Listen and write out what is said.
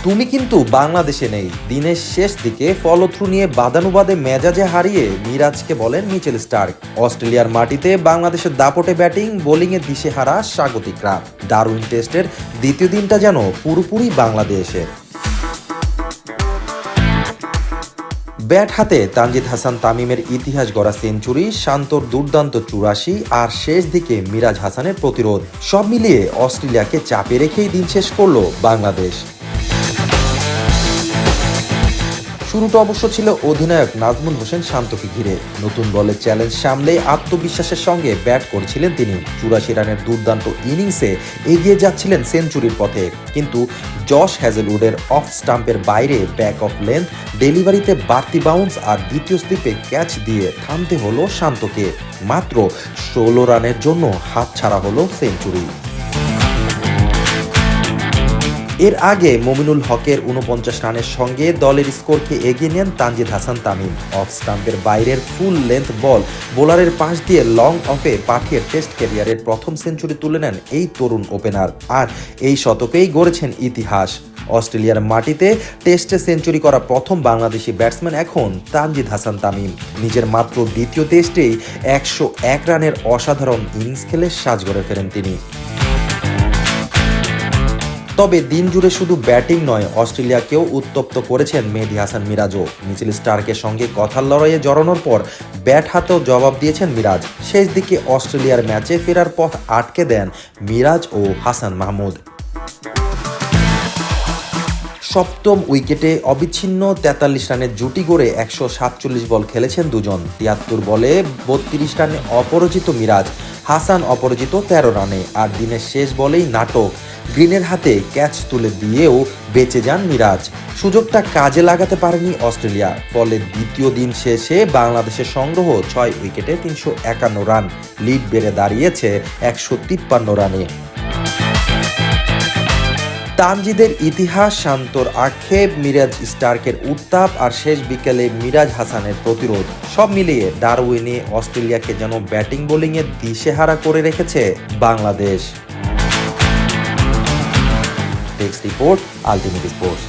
তুমি কিন্তু বাংলাদেশে নেই। দিনের শেষ দিকে ফলো থ্রু নিয়ে বাদানুবাদে মেজাজে হারিয়ে মিরাজকে বলেন মিচেল স্টার্ক। অস্ট্রেলিয়ার মাটিতে বাংলাদেশের দাপটে ব্যাটিং বোলিংয়ে দিশেহারা স্বাগতিকরা। ডারউইন টেস্টের দ্বিতীয় দিনটা যেন পুরোপুরি বাংলাদেশের। ব্যাট হাতে তানজিদ হাসান তামিমের ইতিহাস গড়া সেঞ্চুরি, শান্তর দুর্দান্ত ৮৪ আর শেষ দিকে মিরাজ হাসানের প্রতিরোধ, সব মিলিয়ে অস্ট্রেলিয়াকে চাপে রেখেই দিন শেষ করল বাংলাদেশ। শুরুটা অবশ্য ছিল অধিনায়ক নাজমুল হোসেন শান্তকে ঘিরে। নতুন বলের চ্যালেঞ্জ সামলে আত্মবিশ্বাসের সঙ্গে ব্যাট করছিলেন তিনি। ৮৪ রানের দুর্দান্ত ইনিংসে এগিয়ে যাচ্ছিলেন সেঞ্চুরির পথে, কিন্তু জশ হ্যাজেলউডের অফ স্টাম্পের বাইরে ব্যাক অফ লেন্থ ডেলিভারিতে বাড়তি বাউন্স আর দ্বিতীয় স্লিপে ক্যাচ দিয়ে থামতে হলো শান্তকে। মাত্র ১৬ রানের জন্য হাতছাড়া হলো সেঞ্চুরি। এর আগে মমিনুল হকের ৪৯ রানের সঙ্গে দলের স্কোরকে এগিয়ে নেন তানজিদ হাসান তামিম। অফ স্টাম্পের বাইরের ফুল লেন্থ বল বোলারের পাশ দিয়ে লং অফে পাঠিয়ে টেস্ট ক্যারিয়ারের প্রথম সেঞ্চুরি তুলে নেন এই তরুণ ওপেনার। আর এই শতকেই গড়েছেন ইতিহাস। অস্ট্রেলিয়ার মাটিতে টেস্টে সেঞ্চুরি করা প্রথম বাংলাদেশি ব্যাটসম্যান এখন তানজিদ হাসান তামিম। নিজের মাত্র দ্বিতীয় টেস্টেই ১০১ রানের অসাধারণ ইনিংস খেলে সাজ গড়ে ফেরেন তিনি। তবে দিন জুড়ে শুধু ব্যাটিং নয়, অস্ট্রেলিয়াকেও উত্তপ্ত করেছেন মেহেদী হাসান মিরাজও। মিচেল স্টার্কের সঙ্গে কথার লড়াইয়ে জড়ানোর পর ব্যাট হাতেও জবাব দিয়েছেন মিরাজ। শেষ দিকে অস্ট্রেলিয়ার ম্যাচে ফেরার পথ আটকে দেন মিরাজ ও হাসান মাহমুদ। সপ্তম উইকেটে অবিচ্ছিন্ন ৪৩ রানের জুটি গড়ে ১৪৭ বল খেলেছেন দুজন। ৭৩ বলে ৩২ রানে অপরাজিত মিরাজ, হাসান অপরাজিত ১৩ রানে। আর দিনের শেষ বলেই নাটক, গ্রিনের হাতে ক্যাচ তুলে দিয়েও বেঁচে যান মিরাজ। সুযোগটা কাজে লাগাতে পারেনি অস্ট্রেলিয়া, ফলে দ্বিতীয় দিন শেষে বাংলাদেশের সংগ্রহ ৬ উইকেটে ৩৫১ রান, লিড বেড়ে দাঁড়িয়েছে ১৫৩ রানে। তানজিদের ইতিহাস, শান্তর আক্ষেপ, মিরাজ স্টার্কের উত্তাপ আর শেষ বিকেলে মিরাজ হাসানের প্রতিরোধ, সব মিলিয়ে ডারউইনে অস্ট্রেলিয়াকে যেন ব্যাটিং বোলিংয়ে দিশেহারা করে রেখেছে Bangladesh. Text report, ultimate sports.